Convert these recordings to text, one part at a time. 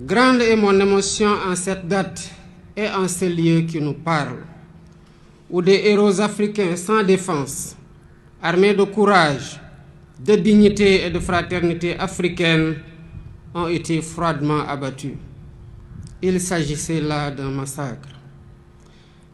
Grande est mon émotion en cette date et en ce lieu qui nous parle, où des héros africains sans défense, armés de courage, de dignité et de fraternité africaine, ont été froidement abattus. Il s'agissait là d'un massacre.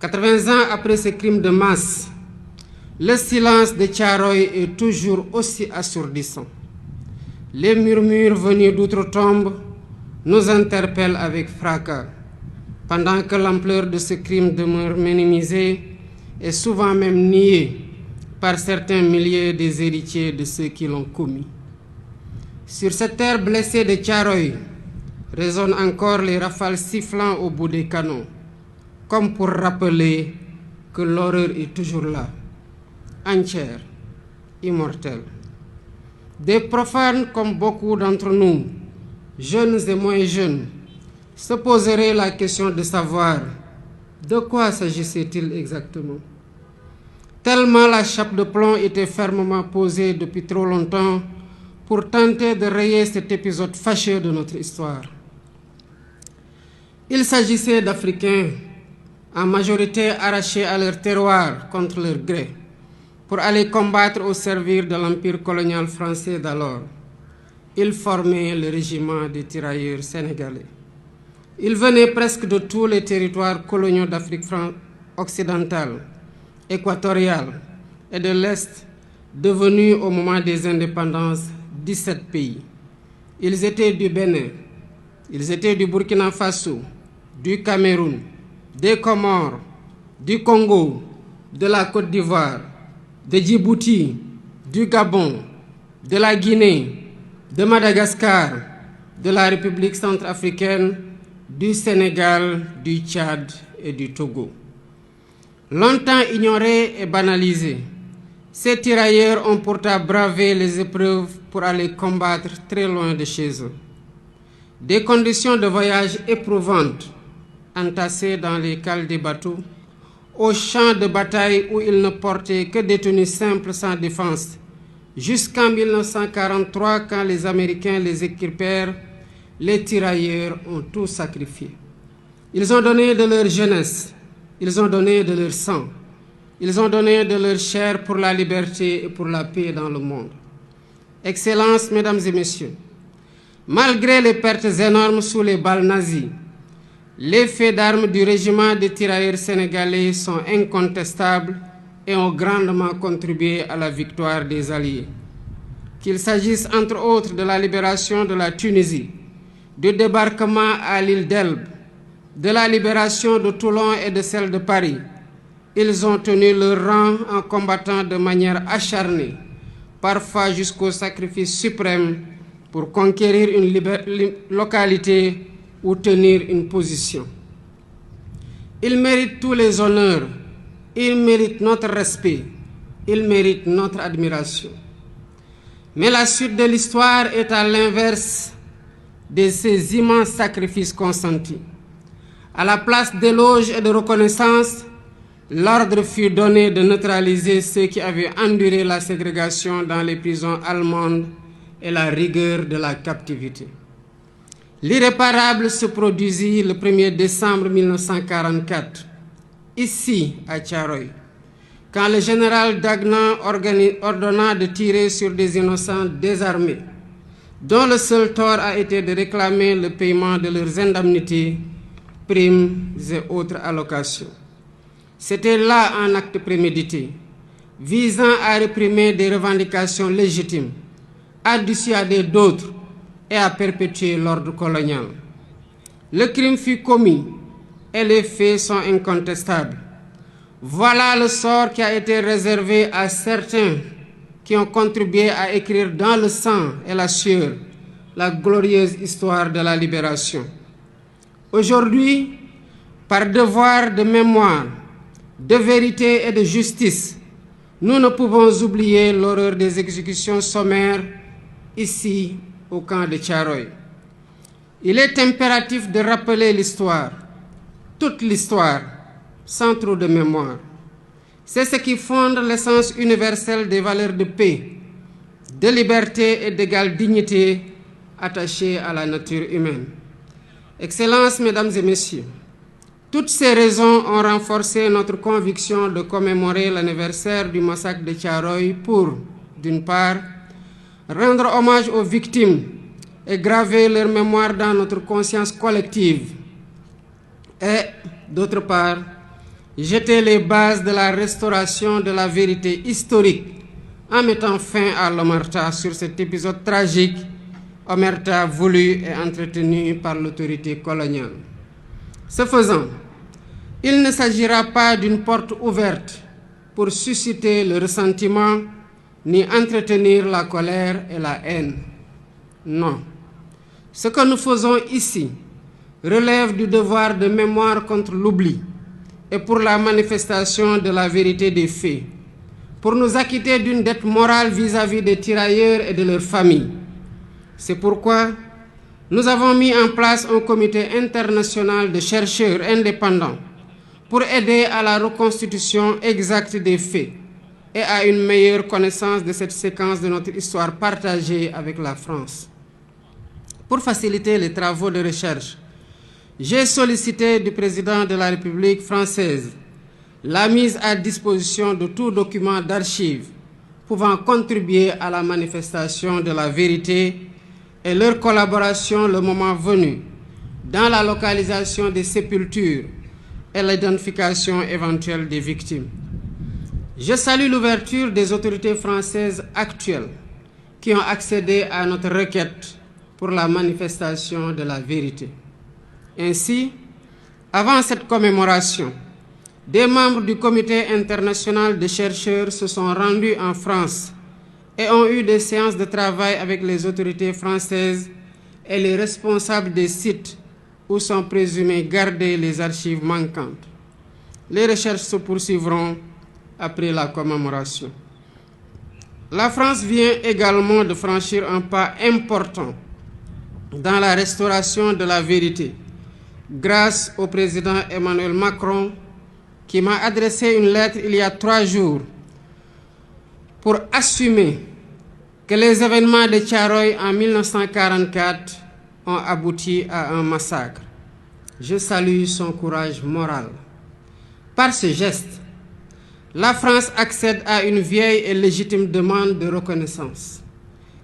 80 ans après ce crime de masse, le silence de Thiaroye est toujours aussi assourdissant. Les murmures venus d'outre-tombe nous interpellent avec fracas, pendant que l'ampleur de ce crime demeure minimisée et souvent même niée par certains milliers des héritiers de ceux qui l'ont commis. Sur cette terre blessée de Thiaroye résonnent encore les rafales sifflant au bout des canons, comme pour rappeler que l'horreur est toujours là, entière, immortelle. Des profanes comme beaucoup d'entre nous, jeunes et moins jeunes, se poseraient la question de savoir de quoi s'agissait-il exactement. Tellement la chape de plomb était fermement posée depuis trop longtemps pour tenter de rayer cet épisode fâcheux de notre histoire. Il s'agissait d'Africains, en majorité arrachés à leur terroir contre leur gré, pour aller combattre au service de l'empire colonial français d'alors. Ils formaient le régiment des tirailleurs sénégalais. Ils venaient presque de tous les territoires coloniaux d'Afrique occidentale, équatoriale et de l'Est, devenus au moment des indépendances 17 pays. Ils étaient du Bénin, ils étaient du Burkina Faso, du Cameroun, des Comores, du Congo, de la Côte d'Ivoire, de Djibouti, du Gabon, de la Guinée, de Madagascar, de la République centrafricaine, du Sénégal, du Tchad et du Togo. Longtemps ignorés et banalisés, ces tirailleurs ont pourtant bravé les épreuves pour aller combattre très loin de chez eux. Des conditions de voyage éprouvantes, entassés dans les cales des bateaux, aux champs de bataille où ils ne portaient que des tenues simples sans défense, jusqu'en 1943, quand les Américains les équipèrent, les tirailleurs ont tout sacrifié. Ils ont donné de leur jeunesse, ils ont donné de leur sang, ils ont donné de leur chair pour la liberté et pour la paix dans le monde. Excellences, Mesdames et Messieurs, malgré les pertes énormes sous les balles nazies, les faits d'armes du régiment des tirailleurs sénégalais sont incontestables et ont grandement contribué à la victoire des Alliés. Qu'il s'agisse entre autres de la libération de la Tunisie, du débarquement à l'île d'Elbe, de la libération de Toulon et de celle de Paris, ils ont tenu leur rang en combattant de manière acharnée, parfois jusqu'au sacrifice suprême, pour conquérir une localité ou tenir une position. Ils méritent tous les honneurs, ils méritent notre respect, ils méritent notre admiration. Mais la suite de l'histoire est à l'inverse de ces immenses sacrifices consentis. À la place d'éloges et de reconnaissance, l'ordre fut donné de neutraliser ceux qui avaient enduré la ségrégation dans les prisons allemandes et la rigueur de la captivité. L'irréparable se produisit le 1er décembre 1944, ici à Thiaroye, quand le général Dagnan ordonna de tirer sur des innocents désarmés, dont le seul tort a été de réclamer le paiement de leurs indemnités, primes et autres allocations. C'était là un acte prémédité, visant à réprimer des revendications légitimes, à dissuader d'autres et à perpétuer l'ordre colonial. Le crime fut commis et les faits sont incontestables. Voilà le sort qui a été réservé à certains qui ont contribué à écrire dans le sang et la sueur la glorieuse histoire de la libération. Aujourd'hui, par devoir de mémoire, de vérité et de justice, nous ne pouvons oublier l'horreur des exécutions sommaires ici au camp de Thiaroye. Il est impératif de rappeler l'histoire, toute l'histoire, sans trop de mémoire. C'est ce qui fonde l'essence universelle des valeurs de paix, de liberté et d'égale dignité attachées à la nature humaine. Excellences, Mesdames et Messieurs, toutes ces raisons ont renforcé notre conviction de commémorer l'anniversaire du massacre de Thiaroye pour, d'une part, rendre hommage aux victimes et graver leur mémoire dans notre conscience collective, et, d'autre part, jeter les bases de la restauration de la vérité historique en mettant fin à l'omerta sur cet épisode tragique, omerta voulu et entretenu par l'autorité coloniale. Ce faisant, il ne s'agira pas d'une porte ouverte pour susciter le ressentiment ni entretenir la colère et la haine. Non. Ce que nous faisons ici relève du devoir de mémoire contre l'oubli et pour la manifestation de la vérité des faits, pour nous acquitter d'une dette morale vis-à-vis des tirailleurs et de leurs familles. C'est pourquoi nous avons mis en place un comité international de chercheurs indépendants pour aider à la reconstitution exacte des faits et à une meilleure connaissance de cette séquence de notre histoire partagée avec la France. Pour faciliter les travaux de recherche, j'ai sollicité du président de la République française la mise à disposition de tout document d'archives pouvant contribuer à la manifestation de la vérité et leur collaboration le moment venu dans la localisation des sépultures et l'identification éventuelle des victimes. Je salue l'ouverture des autorités françaises actuelles qui ont accédé à notre requête pour la manifestation de la vérité. Ainsi, avant cette commémoration, des membres du Comité international de chercheurs se sont rendus en France et ont eu des séances de travail avec les autorités françaises et les responsables des sites où sont présumées gardées les archives manquantes. Les recherches se poursuivront après la commémoration. La France vient également de franchir un pas important dans la restauration de la vérité, grâce au président Emmanuel Macron, qui m'a adressé une lettre il y a 3 jours pour assumer que les événements de Thiaroye en 1944 ont abouti à un massacre. Je salue son courage moral. Par ce geste, la France accède à une vieille et légitime demande de reconnaissance.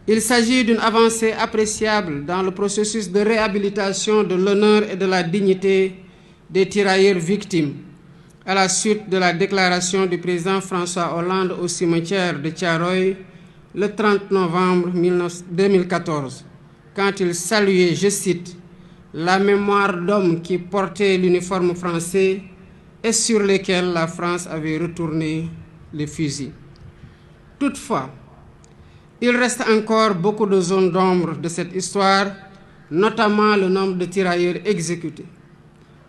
Il s'agit d'une avancée appréciable dans le processus de réhabilitation de l'honneur et de la dignité des tirailleurs victimes, à la suite de la déclaration du président François Hollande au cimetière de Thiaroye le 30 novembre 2014, quand il saluait, je cite, « la mémoire d'hommes qui portaient l'uniforme français et sur lesquels la France avait retourné les fusils ». Toutefois, il reste encore beaucoup de zones d'ombre de cette histoire, notamment le nombre de tirailleurs exécutés.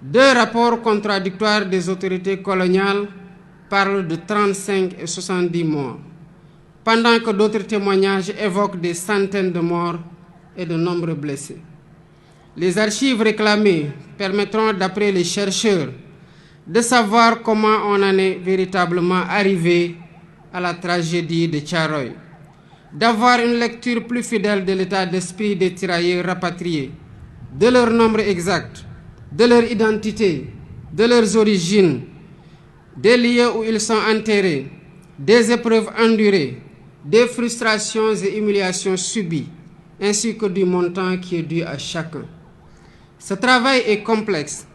2 rapports contradictoires des autorités coloniales parlent de 35 et 70 morts, pendant que d'autres témoignages évoquent des centaines de morts et de nombreux blessés. Les archives réclamées permettront, d'après les chercheurs, de savoir comment on en est véritablement arrivé à la tragédie de Thiaroye, d'avoir une lecture plus fidèle de l'état d'esprit des tirailleurs rapatriés, de leur nombre exact, de leur identité, de leurs origines, des lieux où ils sont enterrés, des épreuves endurées, des frustrations et humiliations subies, ainsi que du montant qui est dû à chacun. Ce travail est complexe.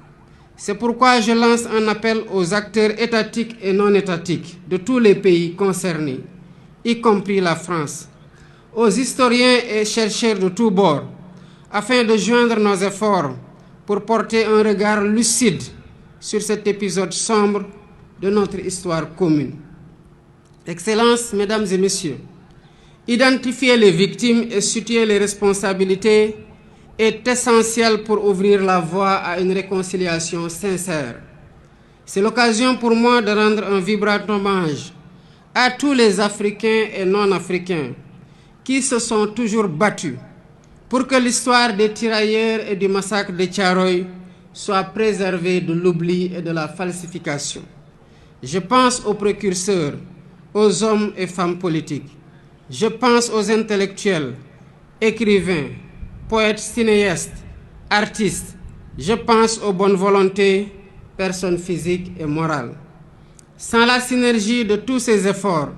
C'est pourquoi je lance un appel aux acteurs étatiques et non étatiques de tous les pays concernés, y compris la France, aux historiens et chercheurs de tous bords, afin de joindre nos efforts pour porter un regard lucide sur cet épisode sombre de notre histoire commune. Excellences, Mesdames et Messieurs, identifier les victimes et situer les responsabilités est essentiel pour ouvrir la voie à une réconciliation sincère. C'est l'occasion pour moi de rendre un vibrant hommage à tous les Africains et non-Africains qui se sont toujours battus pour que l'histoire des tirailleurs et du massacre de Thiaroye soit préservée de l'oubli et de la falsification. Je pense aux précurseurs, aux hommes et femmes politiques. Je pense aux intellectuels, écrivains, poètes, cinéastes, artistes, Je pense aux bonnes volontés, personnes physiques et morales. Sans la synergie de tous ces efforts,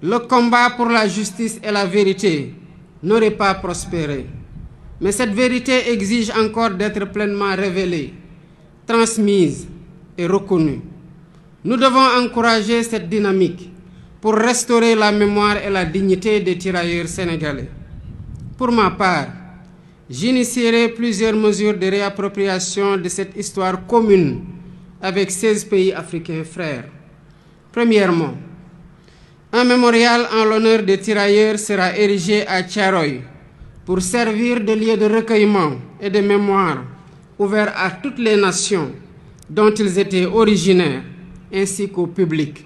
le combat pour la justice et la vérité n'aurait pas prospéré. Mais cette vérité exige encore d'être pleinement révélée, transmise et reconnue. Nous devons encourager cette dynamique pour restaurer la mémoire et la dignité des tirailleurs sénégalais. Pour ma part, j'initierai plusieurs mesures de réappropriation de cette histoire commune avec 16 pays africains frères. Premièrement, un mémorial en l'honneur des tirailleurs sera érigé à Thiaroye pour servir de lieu de recueillement et de mémoire ouvert à toutes les nations dont ils étaient originaires, ainsi qu'au public.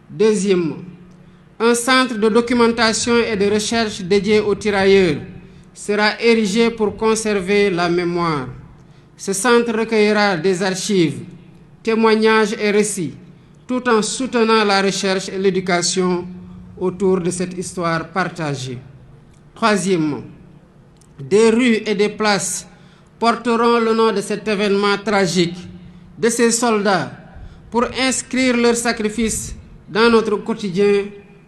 Deuxièmement, un centre de documentation et de recherche dédié aux tirailleurs sera érigé pour conserver la mémoire. Ce centre recueillera des archives, témoignages et récits, tout en soutenant la recherche et l'éducation autour de cette histoire partagée. Troisièmement, des rues et des places porteront le nom de cet événement tragique, de ces soldats, pour inscrire leur sacrifice dans notre quotidien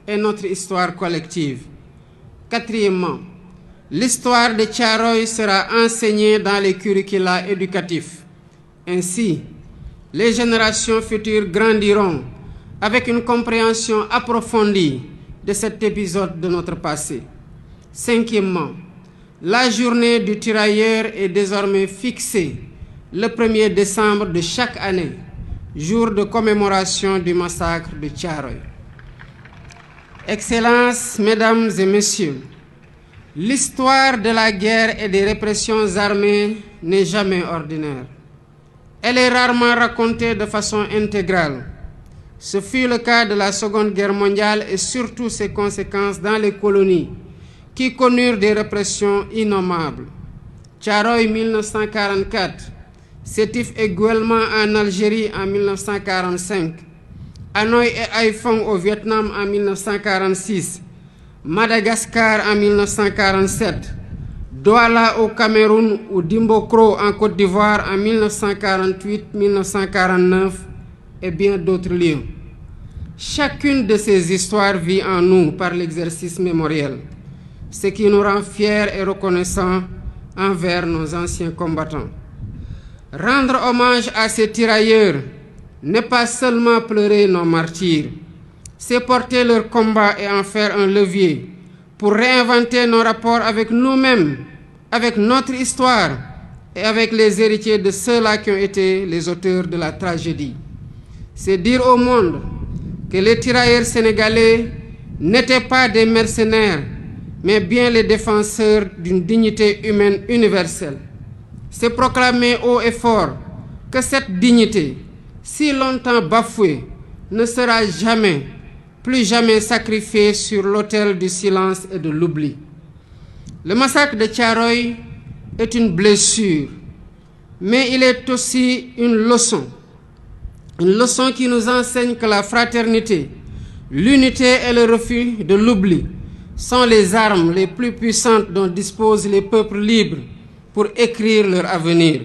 et notre histoire collective. Quatrièmement, l'histoire de Thiaroye sera enseignée dans les curricula éducatifs. Ainsi, les générations futures grandiront avec une compréhension approfondie de cet épisode de notre passé. Cinquièmement, la journée du tirailleur est désormais fixée le 1er décembre de chaque année, jour de commémoration du massacre de Thiaroye. Excellences, Mesdames et Messieurs, l'histoire de la guerre et des répressions armées n'est jamais ordinaire. Elle est rarement racontée de façon intégrale. Ce fut le cas de la Seconde Guerre mondiale et surtout ses conséquences dans les colonies, qui connurent des répressions innommables. Thiaroye 1944, Sétif et Guelma en Algérie en 1945, Hanoï et Haiphong au Vietnam en 1946, Madagascar en 1947, Douala au Cameroun ou Dimbokro en Côte d'Ivoire en 1948-1949 et bien d'autres lieux. Chacune de ces histoires vit en nous par l'exercice mémoriel, ce qui nous rend fiers et reconnaissants envers nos anciens combattants. Rendre hommage à ces tirailleurs n'est pas seulement pleurer nos martyrs, c'est porter leur combat et en faire un levier pour réinventer nos rapports avec nous-mêmes, avec notre histoire et avec les héritiers de ceux-là qui ont été les auteurs de la tragédie. C'est dire au monde que les tirailleurs sénégalais n'étaient pas des mercenaires, mais bien les défenseurs d'une dignité humaine universelle. C'est proclamer haut et fort que cette dignité, si longtemps bafouée, ne sera jamais, plus jamais sacrifiée sur l'autel du silence et de l'oubli. Le massacre de Thiaroye est une blessure, mais il est aussi une leçon qui nous enseigne que la fraternité, l'unité et le refus de l'oubli sont les armes les plus puissantes dont disposent les peuples libres pour écrire leur avenir.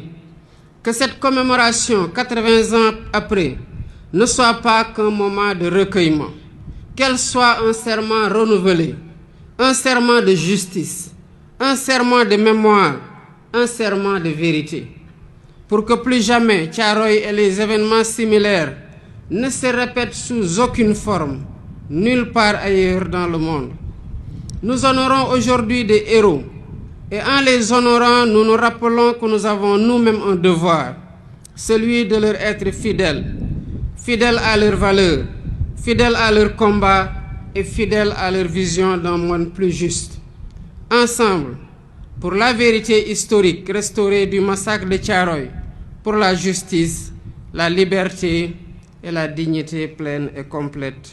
Que cette commémoration, 80 ans après, ne soit pas qu'un moment de recueillement, qu'elle soit un serment renouvelé, un serment de justice, un serment de mémoire, un serment de vérité, pour que plus jamais Thiaroye et les événements similaires ne se répètent sous aucune forme, nulle part ailleurs dans le monde. Nous honorons aujourd'hui des héros, et en les honorant, nous nous rappelons que nous avons nous-mêmes un devoir, celui de leur être fidèles, fidèles à leurs valeurs, fidèles à leur combat et fidèles à leur vision d'un monde plus juste. Ensemble, pour la vérité historique restaurée du massacre de Thiaroye, pour la justice, la liberté et la dignité pleine et complète